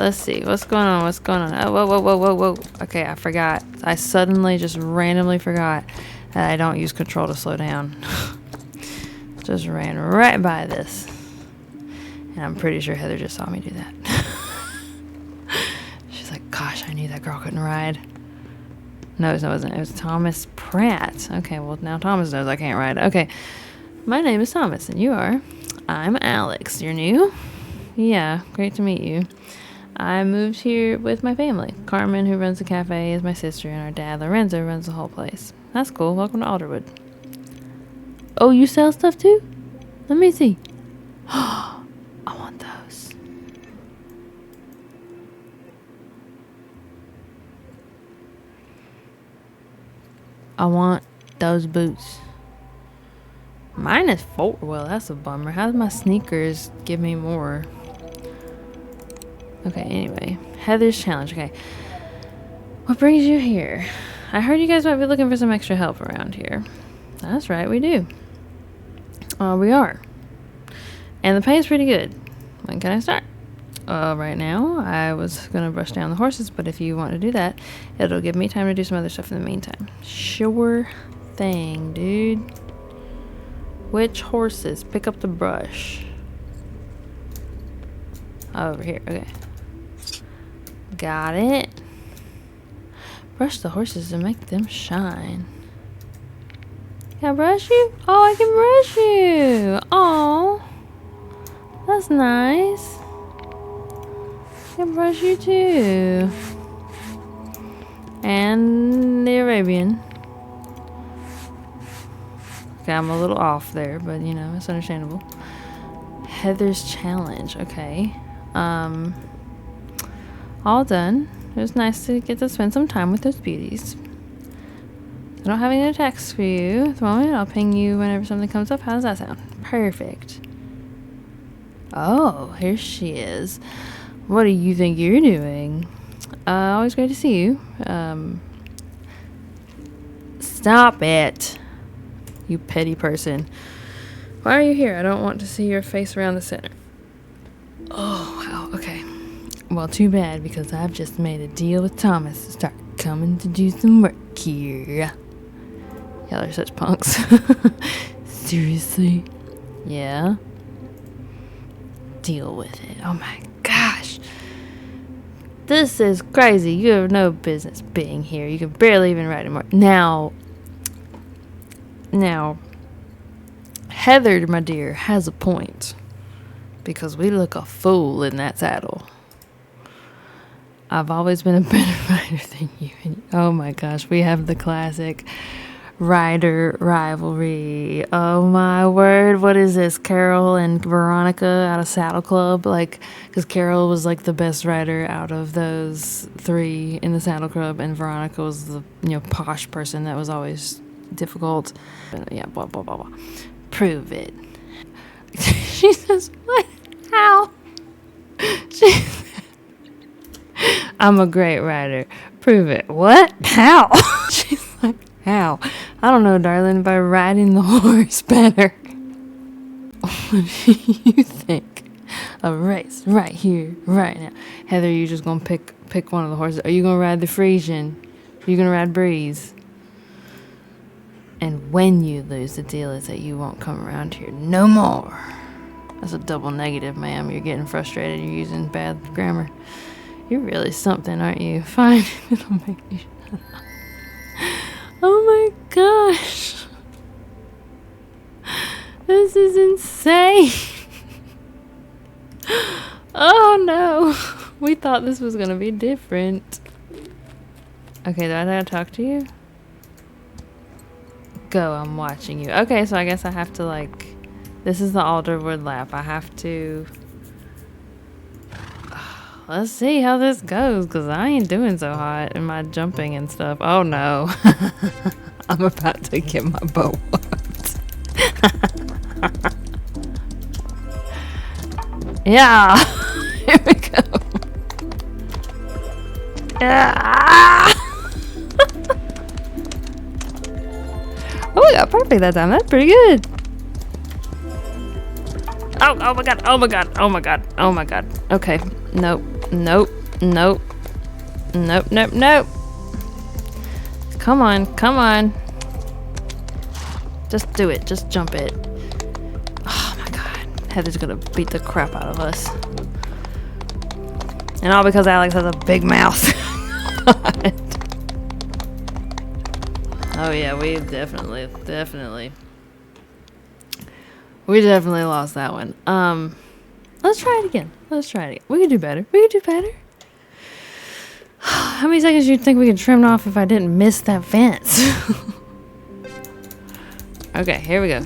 Let's see. What's going on? What's going on? Oh, whoa, whoa, whoa, whoa, whoa. Okay, I forgot. I suddenly just randomly forgot that I don't use control to slow down. Just ran right by this. And I'm pretty sure Heather just saw me do that. She's like, gosh, I knew that girl couldn't ride. No, it wasn't. It was Thomas Pratt. Okay, well, now Thomas knows I can't ride. Okay. My name is Thomas, and you are? I'm Alex. You're new? Yeah, great to meet you. I moved here with my family. Carmen, who runs the cafe, is my sister, and our dad, Lorenzo, runs the whole place. That's cool. Welcome to Alderwood. Oh, you sell stuff too? Let me see. I want those. I want those boots. Mine is 4. Well, that's a bummer. How does my sneakers give me more? Okay, anyway. Heather's challenge. Okay. What brings you here? I heard you guys might be looking for some extra help around here. That's right, we do. We are. And the pay's pretty good. When can I start? Right now, I was going to brush down the horses, but if you want to do that, it'll give me time to do some other stuff in the meantime. Sure thing, dude. Which horses? Pick up the brush. Over here, okay. Got it. Brush the horses to make them shine. Can I brush you? Oh, I can brush you. Oh, that's nice. I can brush you too. And the Arabian. Okay, I'm a little off there, but you know, it's understandable. Heather's challenge. Okay. All done. It was nice to get to spend some time with those beauties. I don't have any texts for you at the moment. I'll ping you whenever something comes up. How does that sound? Perfect. Oh, here she is. What do you think you're doing? Always great to see you. Stop it, you petty person. Why are you here? I don't want to see your face around the center. Oh, wow. Okay. Well, too bad, because I've just made a deal with Thomas to start coming to do some work here. Y'all are such punks. Seriously? Yeah? Deal with it. Oh my gosh. This is crazy. You have no business being here. You can barely even ride anymore. Now, Heather, my dear, has a point. Because we look a fool in that saddle. I've always been a better rider than you. Oh my gosh, we have the classic rider rivalry. Oh my word, what is this? Carol and Veronica out of Saddle Club? Like, because Carol was like the best rider out of those 3 in the Saddle Club, and Veronica was the, you know, posh person that was always difficult. But yeah, blah, blah, blah, blah. Prove it. She says, what? How? She said, I'm a great rider. Prove it. What? How? She's like, how? I don't know, darling, by riding the horse better. What do you think? A race right here, right now. Heather, you just gonna pick one of the horses? Are you gonna ride the Frisian? Are you gonna ride Breeze? And when you lose, the deal is that you won't come around here no more. That's a double negative, ma'am. You're getting frustrated. You're using bad grammar. You're really something, aren't you? Fine. It'll make you shut up. Oh my gosh. This is insane. Oh no. We thought this was going to be different. Okay, do I gotta talk to you? Go, I'm watching you. Okay, so I guess I have to, like, this is the Alderwood lap. I have to, let's see how this goes, because I ain't doing so hot in my jumping and stuff. Oh no. I'm about to get my butt whooped. Yeah. Here we go. Yeah. Oh, we got perfect that time. That's pretty good. Oh my god, oh my god, oh my god, oh my god. Okay, nope. Nope. Nope. Nope, nope, nope. Come on, come on. Just do it. Just jump it. Oh my god. Heather's gonna beat the crap out of us. And all because Alex has a big mouth. Oh yeah, we definitely lost that one. Let's try it again. We could do better. How many seconds do you think we could trim off if I didn't miss that fence? Okay, here we go.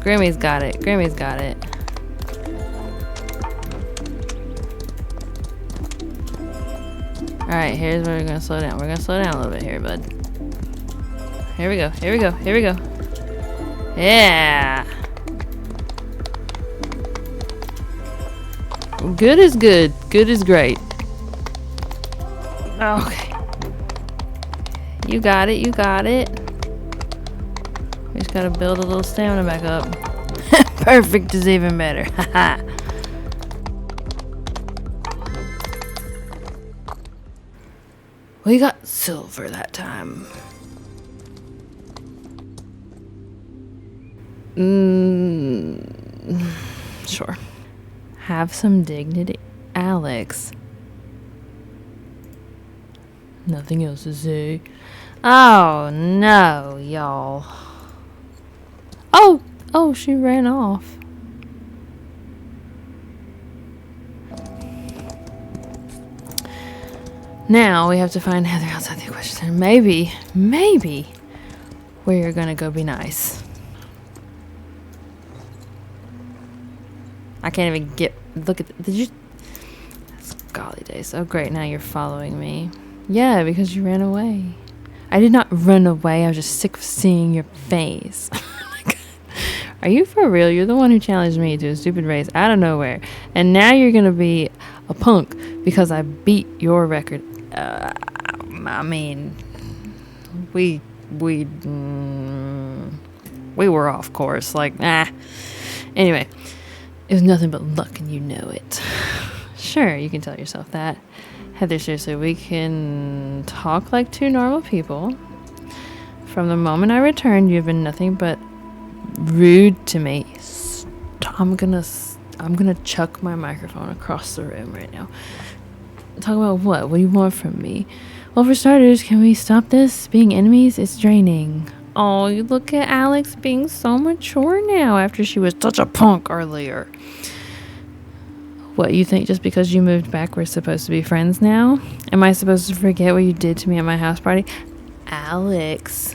Grammy's got it. Alright, here's where we're gonna slow down. We're gonna slow down a little bit here, bud. Here we go. Yeah! Good is good. Good is great. Okay. You got it. We just gotta build a little stamina back up. Perfect is even better. Haha. We got silver that time. Sure. Have some dignity, Alex. Nothing else to say. Oh no, y'all. Oh, she ran off. Now we have to find Heather outside the equation center. Maybe we're gonna go be nice. I can't even look at, did you? That's golly days. Oh great, now you're following me. Yeah, because you ran away. I did not run away, I was just sick of seeing your face. Are you for real? You're the one who challenged me to a stupid race out of nowhere. And now you're gonna be a punk because I beat your record. I mean, we were off course. Like, nah. Anyway, it was nothing but luck and you know it. Sure, you can tell yourself that. Heather, seriously, we can talk like two normal people. From the moment I returned, you've been nothing but rude to me. I'm gonna chuck my microphone across the room right now. Talk about what? What do you want from me? Well, for starters, can we stop this? Being enemies, it's draining. Oh, you look at Alex being so mature now after she was such a punk earlier. What, you think just because you moved back we're supposed to be friends now? Am I supposed to forget what you did to me at my house party? Alex,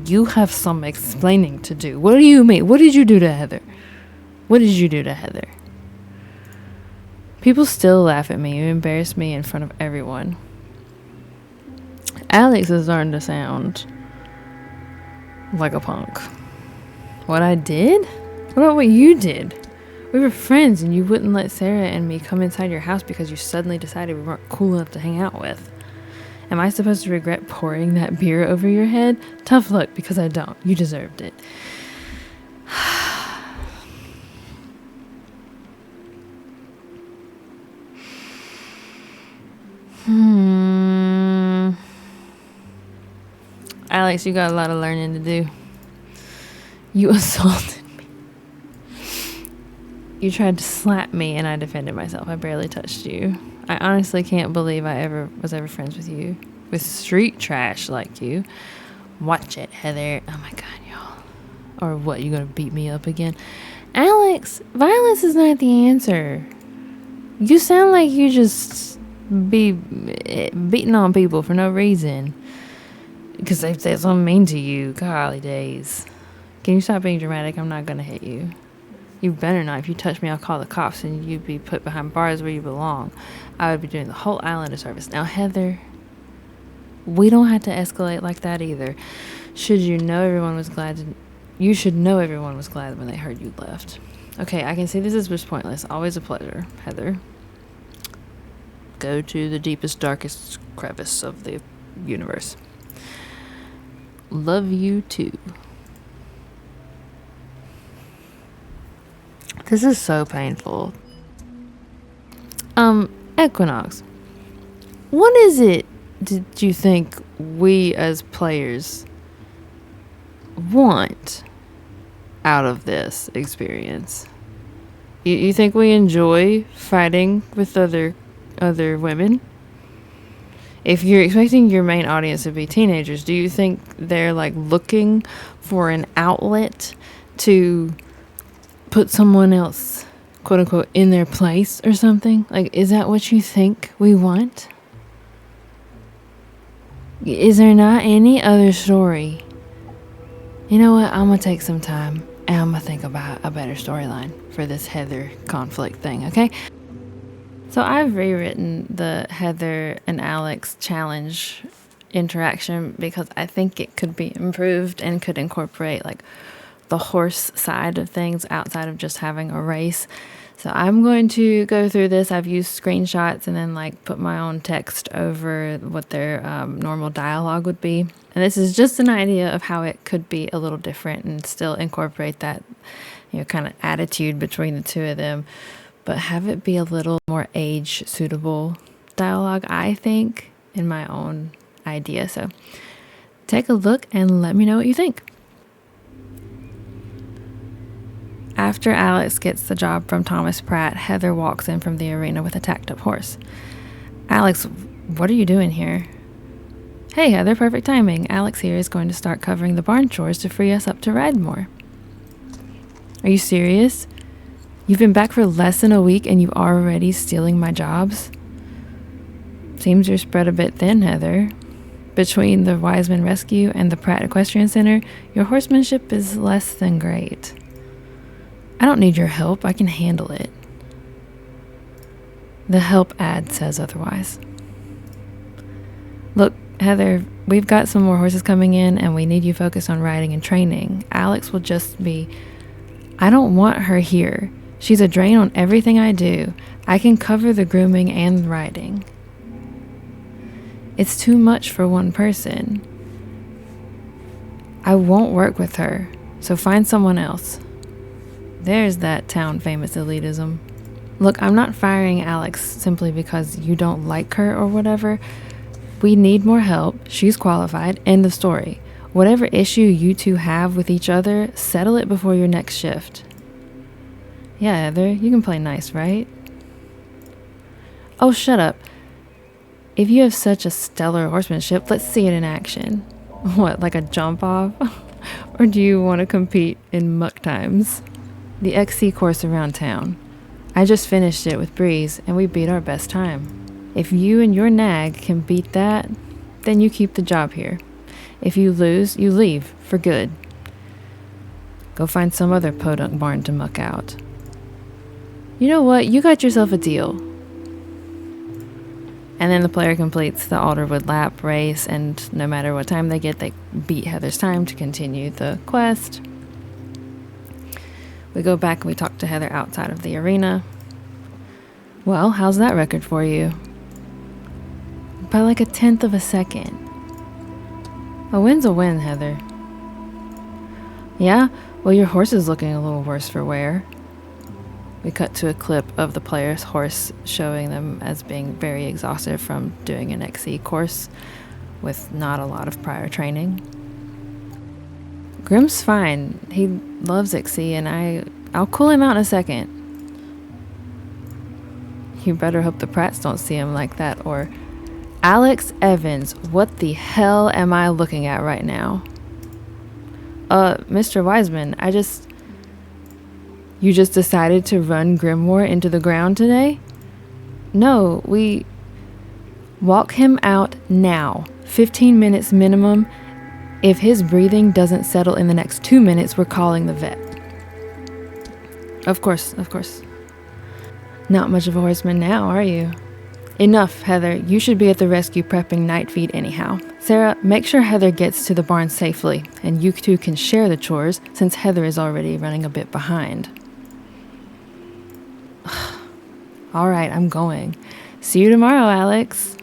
you have some explaining to do. What do you mean? What did you do to Heather? People still laugh at me. You embarrass me in front of everyone. Alex is starting to sound like a punk. What I did? What about what you did? We were friends and you wouldn't let Sarah and me come inside your house because you suddenly decided we weren't cool enough to hang out with. Am I supposed to regret pouring that beer over your head? Tough luck, because I don't. You deserved it. Alex, you got a lot of learning to do. You assaulted me. You tried to slap me and I defended myself. I barely touched you. I honestly can't believe I was ever friends with you. With street trash like you. Watch it, Heather. Oh my god, y'all. Or what, you gonna beat me up again? Alex, violence is not the answer. You sound like you just be beating on people for no reason. Because they've said something mean to you. Golly days. Can you stop being dramatic? I'm not gonna hit you. You better not. If you touch me, I'll call the cops and you'd be put behind bars where you belong. I would be doing the whole island a service. Now, Heather, we don't have to escalate like that either. You should know everyone was glad when they heard you left. Okay, I can see this is just pointless. Always a pleasure, Heather. Go to the deepest, darkest crevice of the universe. Love you too. This is so painful. Equinox, what is it did you think we as players want out of this experience? You think we enjoy fighting with other women? If you're expecting your main audience to be teenagers, do you think they're like looking for an outlet to put someone else, quote unquote, in their place or something? Like, is that what you think we want? Is there not any other story? You know what? I'm gonna take some time and I'm gonna think about a better storyline for this Heather conflict thing, okay? So I've rewritten the Heather and Alex challenge interaction because I think it could be improved and could incorporate like the horse side of things outside of just having a race. So I'm going to go through this. I've used screenshots and then like put my own text over what their normal dialogue would be. And this is just an idea of how it could be a little different and still incorporate that, kind of attitude between the two of them, but have it be a little more age suitable dialogue, I think, in my own idea. So take a look and let me know what you think. After Alex gets the job from Thomas Pratt, Heather walks in from the arena with a tacked up horse. Alex, what are you doing here? Hey Heather, perfect timing. Alex here is going to start covering the barn chores to free us up to ride more. Are you serious? You've been back for less than a week and you're already stealing my jobs? Seems you're spread a bit thin, Heather. Between the Wiseman Rescue and the Pratt Equestrian Center, your horsemanship is less than great. I don't need your help. I can handle it. The help ad says otherwise. Look, Heather, we've got some more horses coming in and we need you focused on riding and training. Alex will just be... I don't want her here. She's a drain on everything I do. I can cover the grooming and riding. It's too much for one person. I won't work with her, so find someone else. There's that town famous elitism. Look, I'm not firing Alex simply because you don't like her or whatever. We need more help. She's qualified. End of story. Whatever issue you two have with each other, settle it before your next shift. Yeah, Heather, you can play nice, right? Oh, shut up. If you have such a stellar horsemanship, let's see it in action. What, like a jump off? Or do you want to compete in muck times? The XC course around town. I just finished it with Breeze, and we beat our best time. If you and your nag can beat that, then you keep the job here. If you lose, you leave, for good. Go find some other podunk barn to muck out. You know what? You got yourself a deal. And then the player completes the Alderwood lap race, and no matter what time they get, they beat Heather's time to continue the quest. We go back and we talk to Heather outside of the arena. Well, how's that record for you? By like 1/10 of a second. A win's a win, Heather. Yeah? Well, your horse is looking a little worse for wear. We cut to a clip of the player's horse showing them as being very exhausted from doing an XC course with not a lot of prior training. Grimm's fine. He loves XC, and I'll cool him out in a second. You better hope the Pratts don't see him like that, or... Alex Evans, what the hell am I looking at right now? Mr. Wiseman, You just decided to run Grimoire into the ground today? No, we... Walk him out now. 15 minutes minimum. If his breathing doesn't settle in the next 2 minutes, we're calling the vet. Of course. Not much of a horseman now, are you? Enough, Heather. You should be at the rescue prepping night feed anyhow. Sarah, make sure Heather gets to the barn safely, and you two can share the chores since Heather is already running a bit behind. All right, I'm going. See you tomorrow, Alex.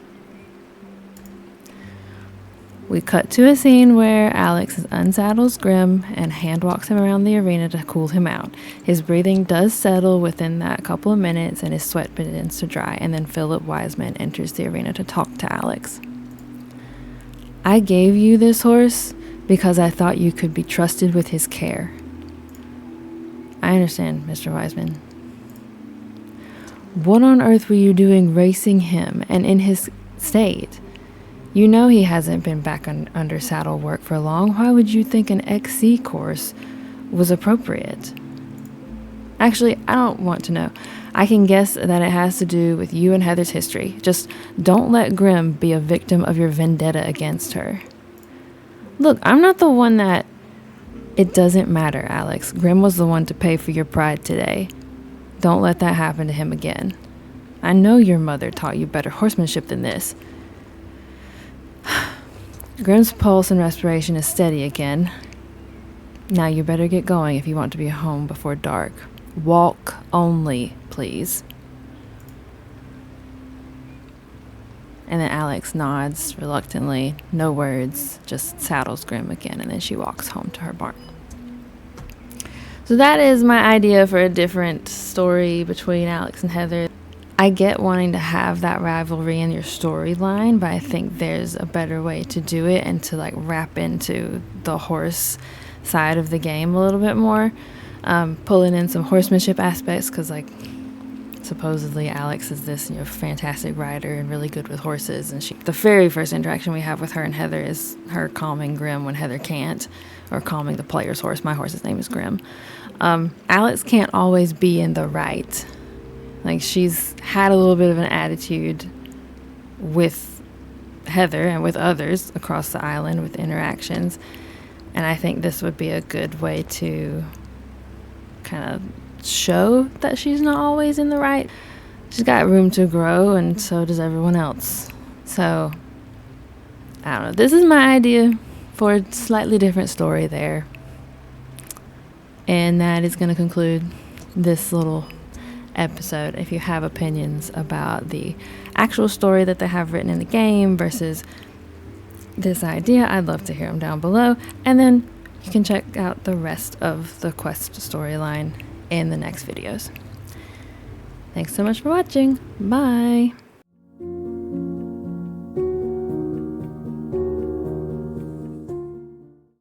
We cut to a scene where Alex unsaddles Grim and hand walks him around the arena to cool him out. His breathing does settle within that couple of minutes and his sweat begins to dry, and then Philip Wiseman enters the arena to talk to Alex. I gave you this horse because I thought you could be trusted with his care. I understand, Mr. Wiseman. What on earth were you doing racing him and in his state? You know he hasn't been back under saddle work for long. Why would you think an XC course was appropriate? Actually, I don't want to know. I can guess that it has to do with you and Heather's history. Just don't let Grim be a victim of your vendetta against her. Look, I'm not the one that... It doesn't matter, Alex. Grim was the one to pay for your pride today. Don't let that happen to him again. I know your mother taught you better horsemanship than this. Grim's pulse and respiration is steady again. Now you better get going if you want to be home before dark. Walk only, please. And then Alex nods reluctantly, no words, just saddles Grim again, and then she walks home to her barn. So that is my idea for a different story between Alex and Heather. I get wanting to have that rivalry in your storyline, but I think there's a better way to do it and to like wrap into the horse side of the game a little bit more. Pulling in some horsemanship aspects, because like supposedly Alex is this fantastic rider and really good with horses, and the very first interaction we have with her and Heather is her calming Grim when Heather can't, or calming the player's horse. My horse's name is Grim. Alex can't always be in the right. Like, she's had a little bit of an attitude with Heather and with others across the island with interactions, and I think this would be a good way to kind of show that she's not always in the right. She's got room to grow, and so does everyone else. So I don't know, this is my idea for a slightly different story there, and that is going to conclude this little episode. If you have opinions about the actual story that they have written in the game versus this idea, I'd love to hear them down below, and then you can check out the rest of the quest storyline in the next videos. Thanks so much for watching. Bye.